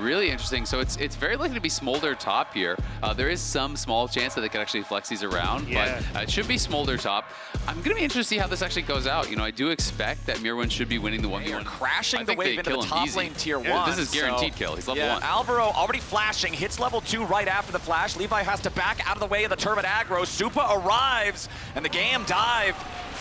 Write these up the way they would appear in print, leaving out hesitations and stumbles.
really interesting. So it's very likely to be Smolder top here. There is some small chance that they could actually flex these around, but it should be Smolder top. I'm going to be interested to see how this actually goes out. You know, I do expect that Mirwin should be winning the 1v1. Crashing the wave into the top lane tier 1. This is guaranteed kill. He's level 1. Alvaro already flashing, hits level 2 right after the flash. Levi has to back out of the way of the Turbid aggro. Supa arrives, and the GAM dive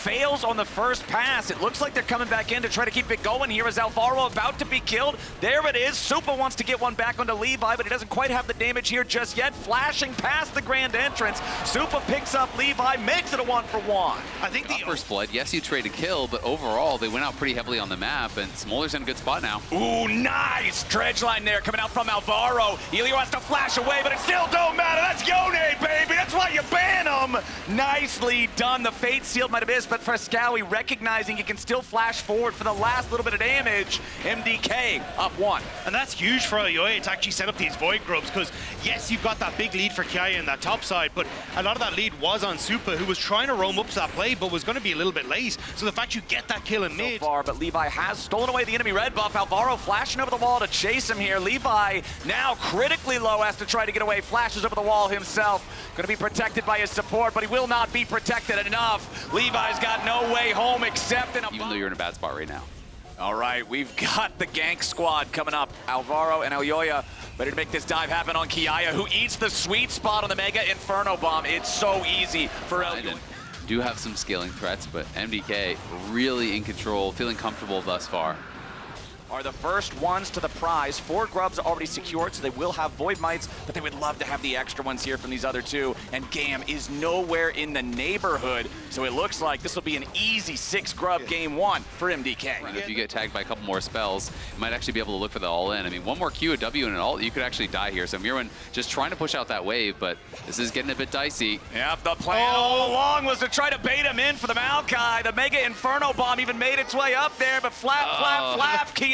fails on the first pass. It looks like they're coming back in to try to keep it going here as Alvaro about to be killed. There it is. Supa wants to get one back onto Levi, but he doesn't quite have the damage here just yet. Flashing past the grand entrance. Supa picks up Levi, makes it a 1-for-1. I think the first blood, yes, you trade a kill, but overall they went out pretty heavily on the map, and Smolder's in a good spot now. Ooh, nice dredge line there coming out from Alvaro. Elio has to flash away, but it still don't matter. That's Yone, baby. That's why you ban him. Nicely done. The fate sealed might have missed, but Frescowi recognizing he can still flash forward for the last little bit of damage. MDK up 1. And that's huge for Ayoya to actually set up these Void Grubs, because yes, you've got that big lead for Kiaya in that top side, but a lot of that lead was on Supa, who was trying to roam up to that play, but was going to be a little bit late. So the fact you get that kill in mid. So far, but Levi has stolen away the enemy red buff. Alvaro flashing over the wall to chase him here. Levi now critically low, has to try to get away. Flashes over the wall himself. Going to be protected by his support, but he will not be protected enough. Levi's got no way home except in a... Even though you're in a bad spot right now. All right, we've got the gank squad coming up. Alvaro and Ayoya ready to make this dive happen on Kiaya, who eats the sweet spot on the Mega Inferno Bomb. It's so easy for Ayoya. Do have some scaling threats, but MDK really in control, feeling comfortable thus far. Are the first ones to the prize. 4 grubs already secured, so they will have Void Mites, but they would love to have the extra ones here from these other 2. And GAM is nowhere in the neighborhood, so it looks like this will be an easy 6 grub game 1 for MDK. And if you get tagged by a couple more spells, you might actually be able to look for the all-in. I mean, one more Q, a W, and an ult, you could actually die here. So Mirwin just trying to push out that wave, but this is getting a bit dicey. Yep, the plan all along was to try to bait him in for the Maokai. The Mega Inferno Bomb even made its way up there, but flap.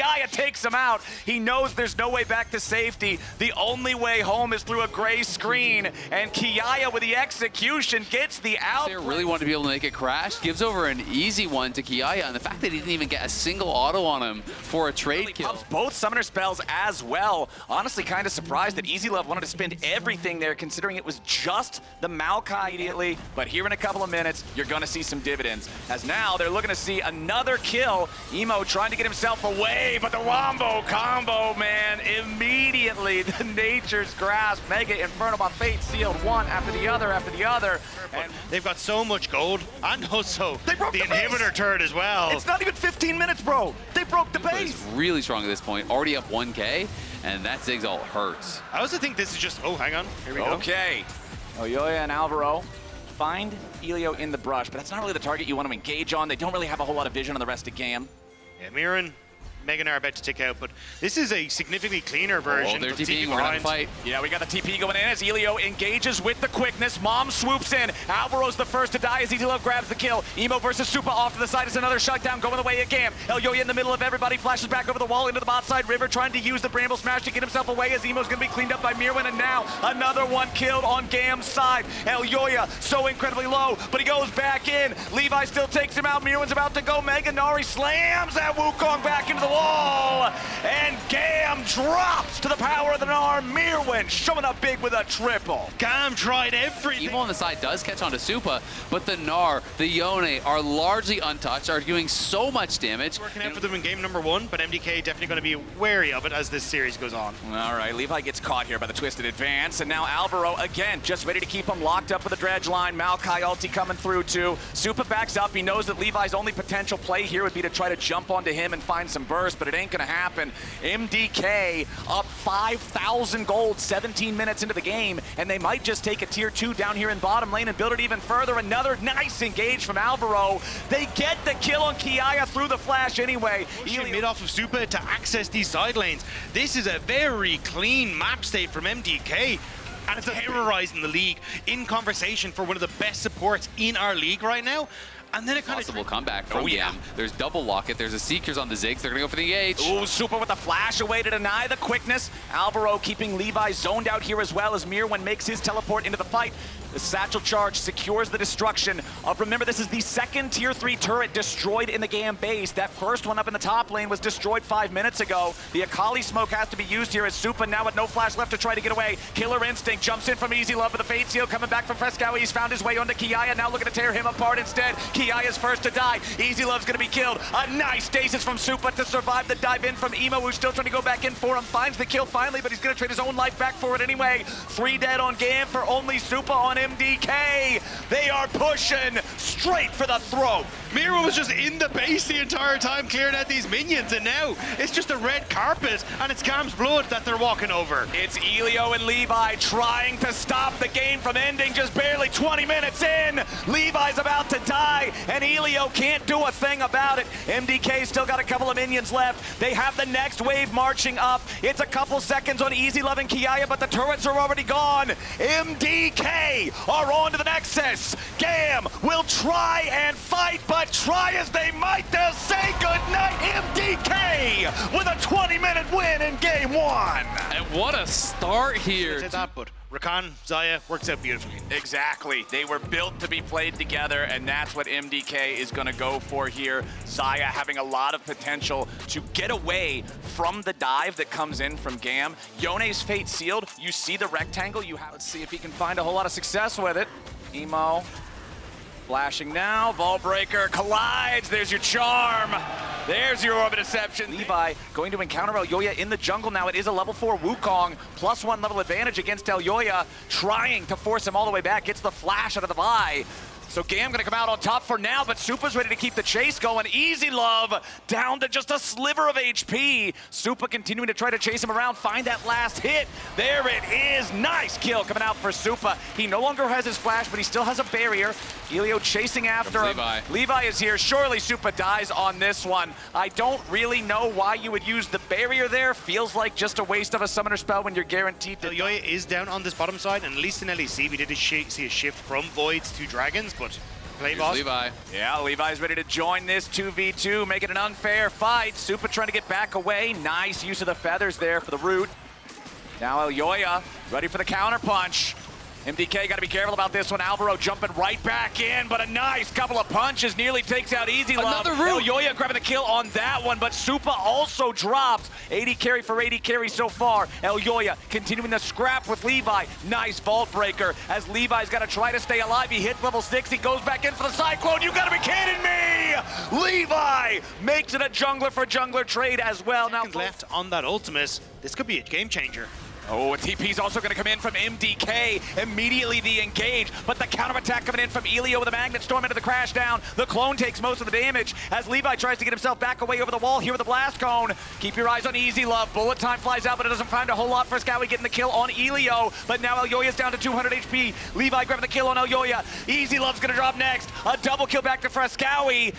Kiaya takes him out. He knows there's no way back to safety. The only way home is through a gray screen, and Kiaya with the execution gets the out. They really want to be able to make it crash. Gives over an easy one to Kiaya, and the fact that he didn't even get a single auto on him for a trade kill. Pops both summoner spells as well. Honestly, kind of surprised that Easy Love wanted to spend everything there, considering it was just the Maokai immediately. But here in a couple of minutes, you're going to see some dividends, as now they're looking to see another kill. Emo trying to get himself away, but the Wombo combo, man, immediately the Nature's Grasp, Mega Inferno Bomb, Fate sealed one after the other after the other. And they've got so much gold, and also they broke the inhibitor turret as well. It's not even 15 minutes, bro. They broke the base. It's really strong at this point, already up 1K, and that Ziggs ult hurts. I also think this is just, oh, hang on, here we go. Okay, Ayoya and Alvaro find Elio in the brush, but that's not really the target you want to engage on. They don't really have a whole lot of vision on the rest of GAM. Yeah, Mirren, Megan are about to tick out, but this is a significantly cleaner version. Oh, they're TPing, we're gonna fight. Yeah, we got the TP going in as Elio engages with the quickness. Mom swoops in. Alvaro's the first to die as Easy Love grabs the kill. Emo versus Supa off to the side is another shutdown going the way of GAM. Elyoya in the middle of everybody, flashes back over the wall into the bot side. River trying to use the Bramble Smash to get himself away as Emo's gonna be cleaned up by Mirwin, and now another one killed on GAM's side. Elyoya so incredibly low, but he goes back in. Levi still takes him out. Mirwin's about to go Mega. Nari slams that Wukong back into the wall. And GAM drops to the power of the Gnar. Mirwin showing up big with a triple. GAM tried everything. Evil on the side does catch on to Supa, but the Gnar, the Yone are largely untouched, are doing so much damage. Working out for them in game number 1, but MDK definitely going to be wary of it as this series goes on. All right, Levi gets caught here by the twisted advance, and now Alvaro again just ready to keep him locked up with the dredge line. Maokai ulti coming through too. Supa backs up. He knows that Levi's only potential play here would be to try to jump onto him and find some burst, but it ain't gonna happen. MDK up 5,000 gold 17 minutes into the game, and they might just take a tier 2 down here in bottom lane and build it even further. Another nice engage from Alvaro. They get the kill on Kiaya through the flash anyway. Pushing mid off of Supa to access these side lanes. This is a very clean map state from MDK. And it's terrorizing the league, in conversation for one of the best supports in our league right now. And then it kind possible comeback from GAM. There's double locket. There's a Seekers on the Ziggs. They're gonna go for the EH. Ooh, Supa with the flash away to deny the quickness. Alvaro keeping Levi zoned out here as well as Mirwin makes his teleport into the fight. The satchel charge secures the destruction of, remember, this is the second tier 3 turret destroyed in the GAM base. That first one up in the top lane was destroyed 5 minutes ago. The Akali smoke has to be used here as Supa now with no flash left to try to get away. Killer Instinct jumps in from Easy Love with the Fate Seal coming back from Frescow. He's found his way onto Kiaya, now looking to tear him apart instead. Kiaya's first to die. Easy Love's gonna be killed. A nice stasis from Supa to survive the dive in from Emo, who's still trying to go back in for him. Finds the kill finally, but he's gonna trade his own life back for it anyway. 3 dead on GAM for only Supa on MDK. They are pushing straight for the throat. Mira was just in the base the entire time, clearing out these minions, and now it's just a red carpet, and it's GAM's blood that they're walking over. It's Elio and Levi trying to stop the game from ending just barely 20 minutes in. Levi's about to die, and Elio can't do a thing about it. MDK still got a couple of minions left. They have the next wave marching up. It's a couple seconds on Easy Love and Kiaya, but the turrets are already gone. MDK are on to the Nexus. GAM will try and fight, but try as they might, they'll say goodnight. MDK with a 20-minute win in game 1. And what a start here. Say that, but Rakan, Xayah works out beautifully. Exactly. They were built to be played together, and that's what MDK is going to go for here. Xayah having a lot of potential to get away from the dive that comes in from GAM. Yone's Fate sealed. You see the rectangle. Let's see if he can find a whole lot of success with it. Emo flashing now. Vault Breaker collides. There's your charm. There's your Orbit Deception. Levi going to encounter Elyoya in the jungle now. It is a level 4 Wukong, +1 level advantage against Elyoya, trying to force him all the way back. Gets the flash out of the Vi. So GAM gonna come out on top for now, but Supa's ready to keep the chase going. Easy Love down to just a sliver of HP. Supa continuing to try to chase him around, find that last hit. There it is, nice kill coming out for Supa. He no longer has his flash, but he still has a barrier. Elio chasing after him. Levi is here, surely Supa dies on this one. I don't really know why you would use the barrier there. Feels like just a waste of a summoner spell when you're guaranteed to. Elyoya is down on this bottom side, and at least in LEC we did see a shift from Voids to Dragons, but play boss. Levi. Yeah, Levi's ready to join this 2v2, make it an unfair fight. Supa trying to get back away. Nice use of the feathers there for the root. Now Elyoya ready for the counter punch. MDK got to be careful about this one. Alvaro jumping right back in, but a nice couple of punches nearly takes out Easy Love. Another root. Elyoya grabbing the kill on that one, but Supa also drops. 80 carry for 80 carry so far. Elyoya continuing the scrap with Levi. Nice Vault Breaker as Levi's got to try to stay alive. He hits level 6. He goes back in for the Cyclone. You got to be kidding me! Levi makes it a jungler for jungler trade as well. Now Left on that ultimate. This could be a game changer. Oh, a TP's also going to come in from MDK. Immediately the engage, but the counterattack coming in from Elio with a Magnet Storm into the crash down. The clone takes most of the damage as Levi tries to get himself back away over the wall here with the Blast Cone. Keep your eyes on Easy Love. Bullet time flies out, but it doesn't find a whole lot for Scowy getting the kill on Elio. But now Elyoya's down to 200 HP. Levi grabbing the kill on Elyoya. Easy Love's going to drop next. A double kill back to Frescowy.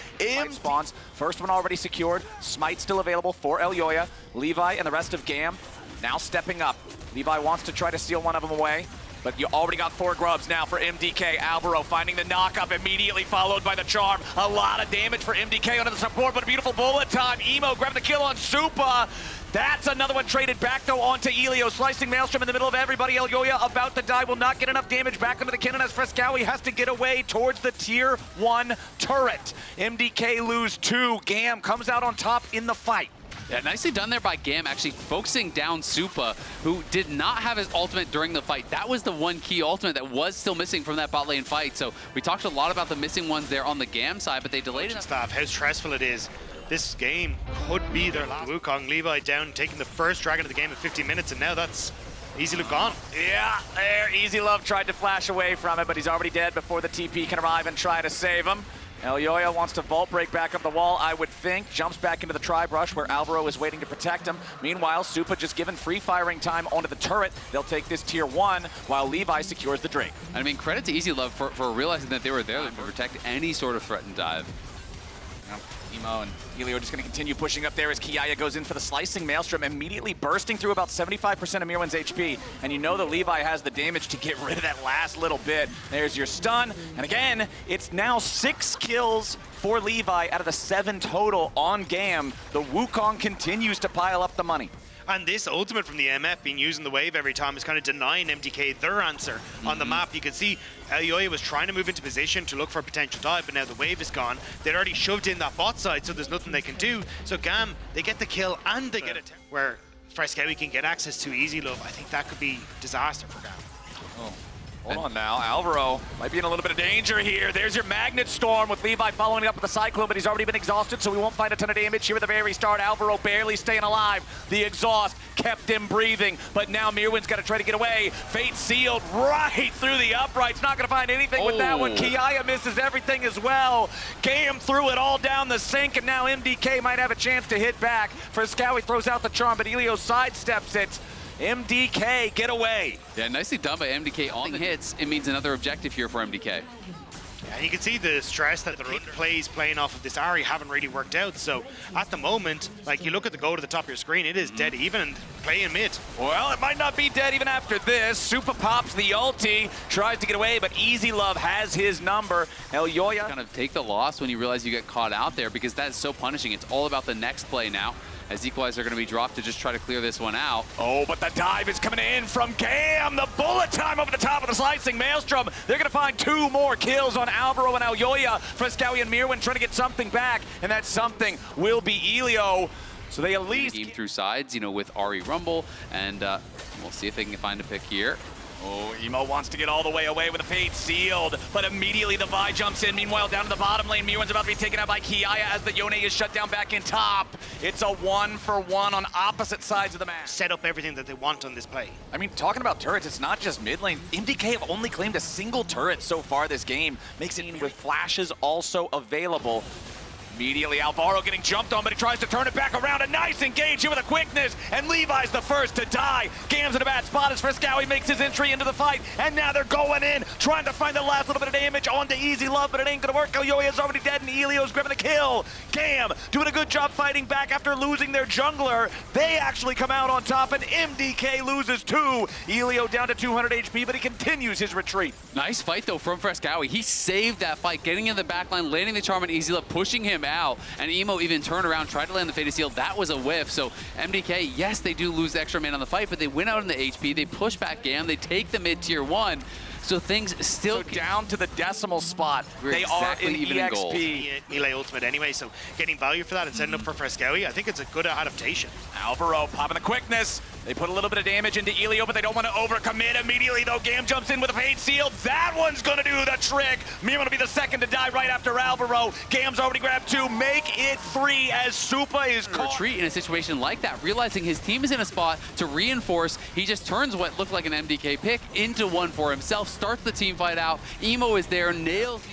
Spawns. First one already secured. Smite still available for Elyoya. Levi and the rest of GAM now stepping up. Levi wants to try to steal one of them away, but you already got 4 grubs now for MDK. Alvaro finding the knock-up, immediately followed by the charm. A lot of damage for MDK onto the support, but a beautiful bullet time. Emo grabbing the kill on Supa. That's another one traded back, though, onto Elio. Slicing Maelstrom in the middle of everybody. Elyoya about to die, will not get enough damage back into the cannon as Frescowy has to get away towards the tier 1 turret. MDK lose 2. GAM comes out on top in the fight. Yeah, nicely done there by GAM, actually focusing down Supa, who did not have his ultimate during the fight. That was the one key ultimate that was still missing from that bot lane fight. So we talked a lot about the missing ones there on the GAM side, but they delayed it. Staff, how stressful it is. This game could be their last. Wukong, Levi down, taking the first dragon of the game in 15 minutes, and now that's Easy Love gone. Yeah, there, Easy Love tried to flash away from it, but he's already dead before the TP can arrive and try to save him. Elyoya wants to vault break back up the wall, I would think. Jumps back into the tri-brush where Alvaro is waiting to protect him. Meanwhile, Supa just given free firing time onto the turret. They'll take this tier 1 while Levi secures the Drake. I mean, credit to Easy Love for realizing that they were there to protect any sort of threat and dive. Emo and Elio just going to continue pushing up there as Kiaya goes in for the slicing Maelstrom, immediately bursting through about 75% of Mirwan's HP. And you know that Levi has the damage to get rid of that last little bit. There's your stun. And again, it's now 6 kills for Levi out of the 7 total on GAM. The Wukong continues to pile up the money. And this ultimate from the MF being used in the wave every time is kind of denying MDK their answer on the map. You can see Elyoya was trying to move into position to look for a potential dive, but now the wave is gone. They'd already shoved in that bot side, so there's nothing they can do. So GAM, they get the kill and they get it where Frescowi can get access to Easy Love. I think that could be disaster for GAM. Oh. Hold on now, Alvaro might be in a little bit of danger here. There's your Magnet Storm with Levi following it up with the Cyclone, but he's already been exhausted, so we won't find a ton of damage here at the very start. Alvaro barely staying alive. The exhaust kept him breathing, but now Mirwin's got to try to get away. Fate sealed right through the uprights. Not going to find anything with that one. Kiaya misses everything as well. GAM threw it all down the sink, and now MDK might have a chance to hit back. Frescowi throws out the charm, but Elio sidesteps it. MDK, get away. Yeah, nicely done by MDK on the hits. It means another objective here for MDK. Yeah, you can see the stress that the plays playing off of this Ahri haven't really worked out. So at the moment, like you look at the goal to the top of your screen, it is dead even playing mid. Well, it might not be dead even after this. Supa pops the ulti, tries to get away, but Easy Love has his number. Elyoya Kind of take the loss when you realize you get caught out there, because that is so punishing. It's all about the next play now, as equalizer are going to be dropped to just try to clear this one out. Oh, but the dive is coming in from GAM. The bullet time over the top of the slicing Maelstrom. They're going to find 2 more kills on Alvaro and Elyoya. Frescowi and Mirwin trying to get something back, and that something will be Elio. So they at least game through sides, you know, with Ahri Rumble, and we'll see if they can find a pick here. Oh, Emo wants to get all the way away with a Fate sealed, but immediately the Vi jumps in. Meanwhile, down to the bottom lane, Mirwin's about to be taken out by Kiaya as the Yone is shut down back in top. It's a 1-for-1 on opposite sides of the map. Set up everything that they want on this play. I mean, talking about turrets, it's not just mid lane. MDK have only claimed a single turret so far this game. Makes it with flashes also available. Immediately, Alvaro getting jumped on, but he tries to turn it back around. A nice engage here with a quickness, and Levi's the first to die. GAM's in a bad spot as Frescowi makes his entry into the fight, and now they're going in, trying to find the last little bit of damage onto Easy Love, but it ain't gonna work. Elyoya's already dead, and Elio's grabbing the kill. GAM doing a good job fighting back after losing their jungler. They actually come out on top, and MDK loses 2. Elio down to 200 HP, but he continues his retreat. Nice fight, though, from Frescowi. He saved that fight, getting in the backline, landing the charm on Easy Love, pushing him out, and Emo even turned around, tried to land the Fated Seal. That was a whiff. So MDK, yes, they do lose the extra man on the fight, but they win out in the HP. They push back GAM. They take the mid tier 1. So things still down to the decimal spot. They exactly are in even EXP. in gold. Melee ultimate anyway, so getting value for that and setting up for Frescowi, I think it's a good adaptation. Alvaro popping the quickness. They put a little bit of damage into Elio, but they don't want to overcommit immediately, though. GAM jumps in with a Fate Seal. That one's going to do the trick. Mirwin will be the second to die right after Alvaro. GAM's already grabbed 2. Make it 3 as Supa is caught. Retreat in a situation like that, realizing his team is in a spot to reinforce. He just turns what looked like an MDK pick into one for himself, starts the team fight out. Emo is there, nails.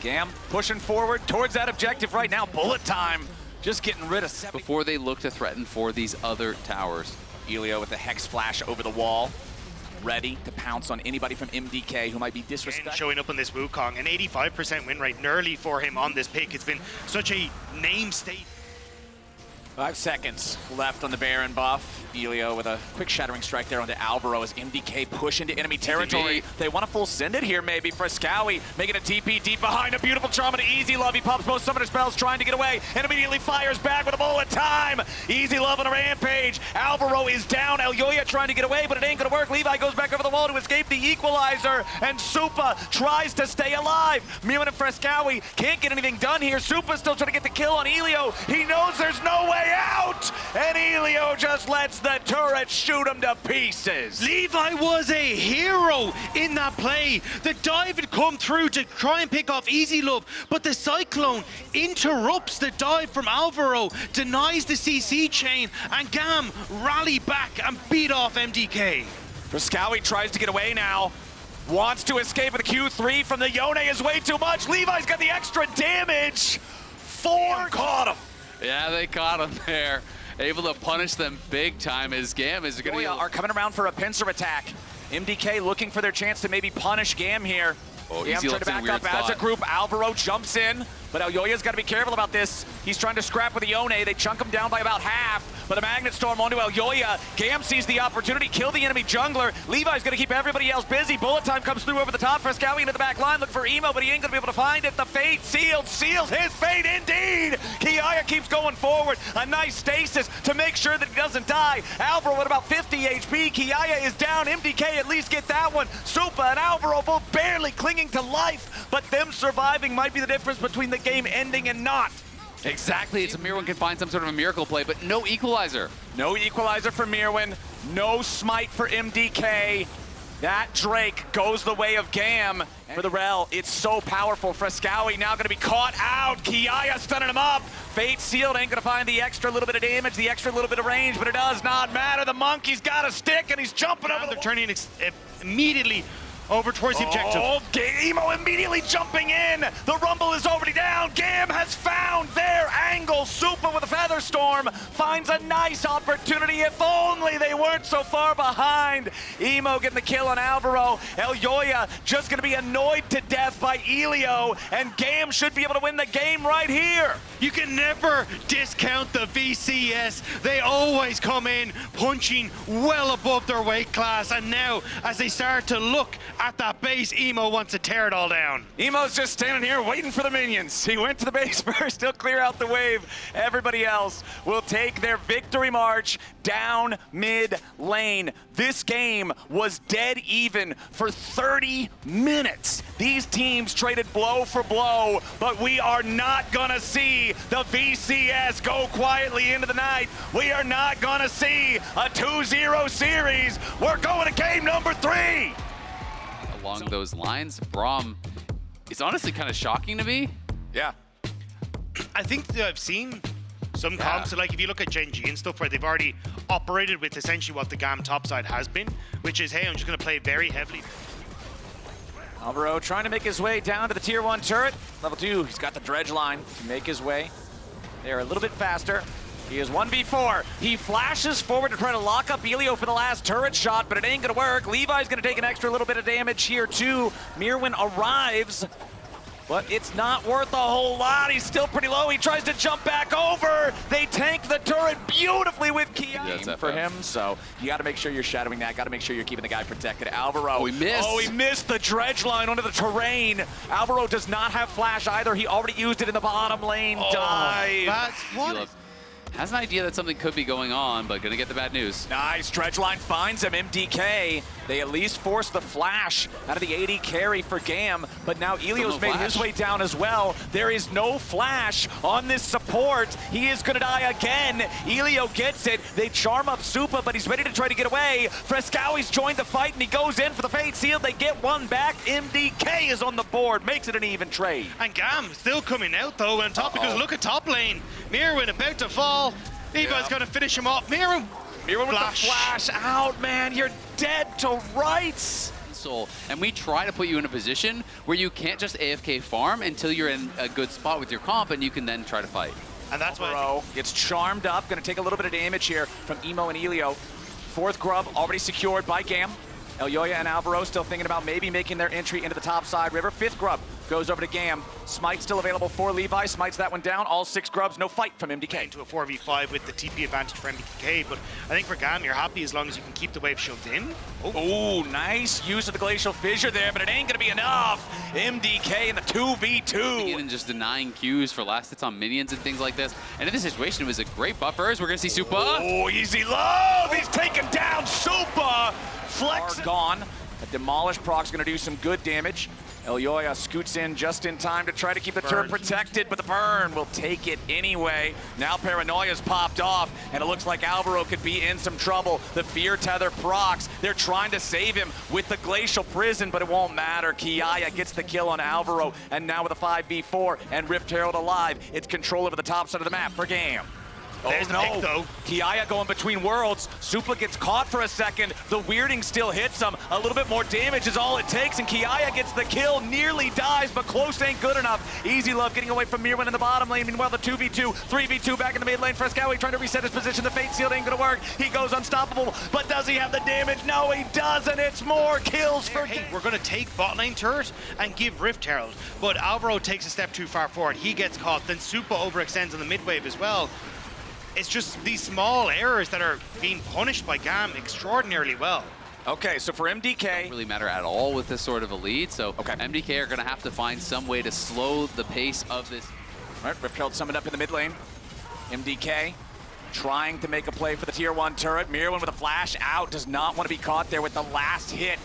GAM pushing forward towards that objective right now. Bullet time. Just getting rid of 7. Before they look to threaten for these other towers. Elio with the Hex Flash over the wall, ready to pounce on anybody from MDK who might be disrespected. Showing up on this Wukong, an 85% win rate nearly for him on this pick. It's been such a name state. 5 seconds left on the Baron buff. Elio with a quick Shattering Strike there onto Alvaro as MDK push into enemy territory. They want to full send it here maybe. Frescowi making a TP deep behind. A beautiful charm into Easy Love. He pops both summoner spells trying to get away and immediately fires back with a bullet time. Easy Love on a rampage. Alvaro is down. Elyoya trying to get away, but it ain't going to work. Levi goes back over the wall to escape the equalizer, and Supa tries to stay alive. Mirwin and Frescowi can't get anything done here. Supa's still trying to get the kill on Elio. He knows there's no way out, and Elio just lets the turret shoot him to pieces. Levi was a hero in that play. The dive had come through to try and pick off Easy Love, but the Cyclone interrupts the dive from Alvaro, denies the CC chain, and GAM rally back and beat off MDK. Frescowi tries to get away now. Wants to escape with a Q3 from the Yone is way too much. Levi's got the extra damage. 4 caught him. Yeah, they caught him there. Able to punish them big time as GAM is going to are coming around for a pincer attack. MDK looking for their chance to maybe punish GAM here. Oh, GAM trying to back up as a group. Alvaro jumps in, but Elyoya's got to be careful about this. He's trying to scrap with the Yone. They chunk him down by about half, but the Magnet Storm onto Elyoya. GAM sees the opportunity, kill the enemy jungler. Levi's going to keep everybody else busy. Bullet time comes through over the top. Frescowi into the back line, looking for Emo, but he ain't going to be able to find it. The fate seals his fate indeed. Kiaya keeps going forward. A nice stasis to make sure that he doesn't die. Alvaro at about 50 HP. Kiaya is down. MDK at least get that one. Supa and Alvaro both barely clinging to life, but them surviving might be the difference between the game ending and not. Exactly, it's a Mirwin can find some sort of a miracle play, but no equalizer. No equalizer for Mirwin, no smite for MDK. That Drake goes the way of GAM for the Rel. It's so powerful. Frescowi now gonna be caught out. Kiaya stunning him up. Fate sealed, ain't gonna find the extra little bit of damage, the extra little bit of range, but it does not matter. The monkey's got a stick and he's jumping over. They're turning immediately over towards the objective. Oh, Emo immediately jumping in. The Rumble is already down. GAM has found their angle. Supa with a Feather Storm finds a nice opportunity. If only they weren't so far behind. Emo getting the kill on Alvaro. Elyoya just going to be annoyed to death by Elio, and GAM should be able to win the game right here. You can never discount the VCS. They always come in punching well above their weight class, and now as they start to look at that base, Emo wants to tear it all down. Emo's just standing here waiting for the minions. He went to the base first, he'll clear out the wave. Everybody else will take their victory march down mid lane. This game was dead even for 30 minutes. These teams traded blow for blow, but we are not gonna see the VCS go quietly into the night. We are not gonna see a 2-0 series. We're going to game number 3. Along those lines, Braum is honestly kind of shocking to me. Yeah. I think that I've seen some comps, like if you look at Gen G and stuff, where they've already operated with essentially what the GAM topside has been, which is, hey, I'm just going to play very heavily. Alvaro trying to make his way down to the tier 1 turret. Level 2, he's got the dredge line to make his way there a little bit faster. He is 1v4. He flashes forward to try to lock up Elio for the last turret shot, but it ain't gonna work. Levi's gonna take an extra little bit of damage here too. Mirwin arrives, but it's not worth a whole lot. He's still pretty low. He tries to jump back over. They tank the turret beautifully with Kiaya for him, so you gotta make sure you're shadowing that. Gotta make sure you're keeping the guy protected. Alvaro. Oh, he missed. Oh, he missed the dredge line onto the terrain. Alvaro does not have flash either. He already used it in the bottom lane dive. That's what? Has an idea that something could be going on, but gonna get the bad news. Nice, dredge line finds him, MDK. They at least forced the flash out of the AD carry for GAM, but now Elio's made his way down as well. There is no flash on this support. He is gonna die again. Elio gets it. They charm up Supa, but he's ready to try to get away. Frescowi's joined the fight, and he goes in for the fate seal. They get one back. MDK is on the board, makes it an even trade. And GAM still coming out though on top, because look at top lane. Mirwin about to fall. Levi's gonna finish him off. Mirwin with the flash out, man. You're dead to rights. And we try to put you in a position where you can't just AFK farm until you're in a good spot with your comp, and you can then try to fight. And that's why gets charmed up. Gonna take a little bit of damage here from Emo and Elio. 4th grub already secured by GAM. Elyoya and Alvaro still thinking about maybe making their entry into the top side river. 5th grub goes over to GAM. Smite still available for Levi. Smites that one down. All 6 grubs. No fight from MDK. Into a 4v5 with the TP advantage for MDK, but I think for GAM, you're happy as long as you can keep the wave shoved in. Oh, nice use of the Glacial Fissure there, but it ain't gonna be enough. MDK in the 2v2. And just denying Qs for last hits on minions and things like this. And in this situation, it was a great buffers. We're gonna see Supa. Oh, easy love. He's taking down Supa. Flex gone. A demolish proc's gonna do some good damage. Elyoya scoots in just in time to try to keep the turret protected, but the burn will take it anyway. Now Paranoia's popped off, and it looks like Alvaro could be in some trouble. The Fear Tether procs. They're trying to save him with the Glacial Prison, but it won't matter. Kiaya gets the kill on Alvaro, and now with a 5v4 and Rift Herald alive, it's control over the top side of the map for GAM. There's the pick, though. Kiaya going between worlds. Supa gets caught for a second. The weirding still hits him. A little bit more damage is all it takes, and Kiaya gets the kill, nearly dies, but close ain't good enough. Easy Love getting away from Mirwin in the bottom lane. Meanwhile, the 2v2, 3v2 back in the mid lane. Frescowi trying to reset his position. The Fate Shield ain't gonna work. He goes unstoppable, but does he have the damage? No, he doesn't. It's more kills for Hey, we're gonna take bot lane turret and give Rift Herald, but Alvaro takes a step too far forward. He gets caught, then Supa overextends on the mid wave as well. It's just these small errors that are being punished by GAM extraordinarily well. Okay, so for MDK... Doesn't really matter at all with this sort of a lead, so MDK are going to have to find some way to slow the pace of this. All right, Rift Herald summoned up in the mid lane. MDK trying to make a play for the tier 1 turret. Mirwin with a flash out, does not want to be caught there with the last hit.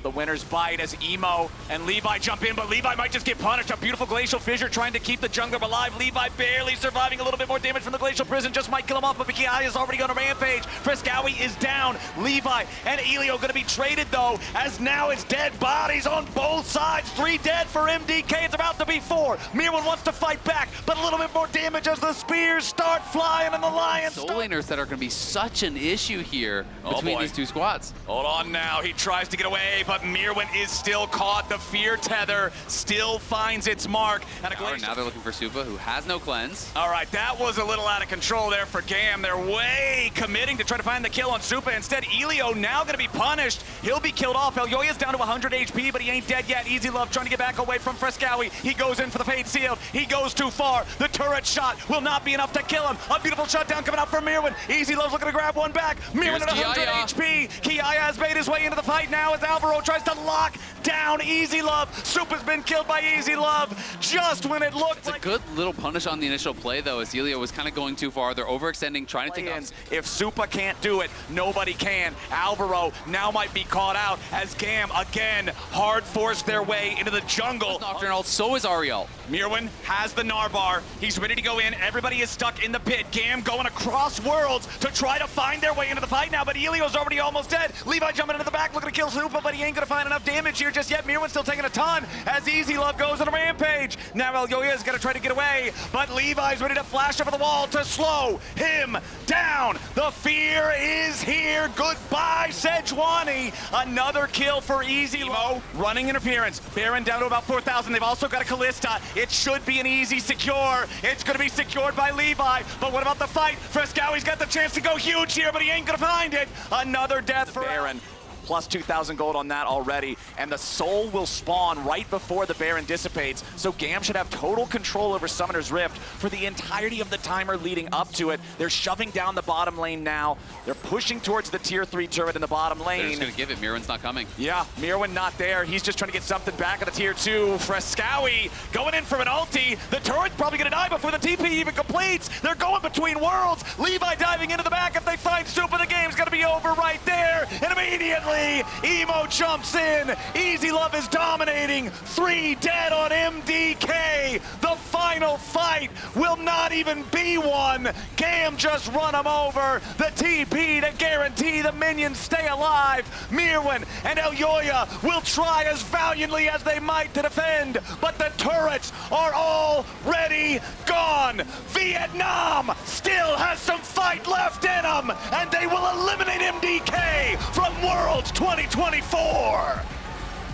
The winner's bite as Emo and Levi jump in, but Levi might just get punished. A beautiful Glacial Fissure trying to keep the jungler alive. Levi barely surviving, a little bit more damage from the Glacial Prison, just might kill him off, but Kiaya is already on a rampage. Frescowi is down. Levi and Elio gonna be traded though, as now it's dead bodies on both sides. 3 dead for MDK, it's about to be 4. Mirwin wants to fight back, but a little bit more damage as the spears start flying and the Lions Soul laners that are going to be such an issue here between these two squads. Hold on now, he tries to get away, but Mirwin is still caught. The fear tether still finds its mark. And Now they're looking for Supa, who has no cleanse. All right, that was a little out of control there for GAM. They're way committing to try to find the kill on Supa. Instead, Elio now going to be punished. He'll be killed off. Elyoya's down to 100 HP, but he ain't dead yet. Easy Love trying to get back away from Frescowi. He goes in for the Fate Shield. He goes too far. The turret shot will not be enough to kill him. A beautiful shutdown coming out from Mirwin. Easy Love's looking to grab one back. Mirwin at 100 HP. Kiaya has made his way into the fight now as Alvaro tries to lock down Easy Love. Supa's been killed by Easy Love just when it looked like... It's a good little punish on the initial play, though, as Elio was kind of going too far. They're overextending, trying to take out. If Supa can't do it, nobody can. Alvaro now might be caught out as GAM, again, hard forced their way into the jungle. Nocturnal, so is Ariel. Mirwin has the Narbar. He's ready to go in. Everybody is stuck in the pit. GAM going across worlds to try to find their way into the fight now, but Elio's already almost dead. Levi jumping into the back, looking to kill Supa, but he ain't gonna find enough damage here just yet. Mirwin's still taking a ton as Easy Love goes on a rampage. Now Elyoya is gonna try to get away, but Levi's ready to flash over the wall to slow him down. The fear is here. Goodbye, Sejuani. Another kill for Easy Love. Running interference. Baron down to about 4,000. They've also got a Callista. It should be an easy secure. It's gonna be secured by Levi, but what about the fight? Frescowi's got the chance to go huge here, but he ain't gonna find it. Another death for Baron. Plus 2,000 gold on that already, and the Soul will spawn right before the Baron dissipates, so GAM should have total control over Summoner's Rift for the entirety of the timer leading up to it. They're shoving down the bottom lane now. They're pushing towards the tier 3 turret in the bottom lane. They're just going to give it. Mirwin's not coming. Yeah, Mirwin not there. He's just trying to get something back at the tier 2. Frescowi going in for an ulti. The turret's probably going to die before the TP even completes. They're going between worlds. Levi diving into the back. If they find Supa, the game's going to be over right there. And immediately, Emo jumps in. Easy Love is dominating. 3 dead on MDK. The final fight will not even be one. GAM just run him over. The TP to guarantee the minions stay alive. Mirwin and Elyoya will try as valiantly as they might to defend, but the turrets are already gone. Vietnam still has some fight left in them, and they will eliminate MDK from Worlds 2024.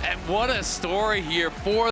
And what a story here for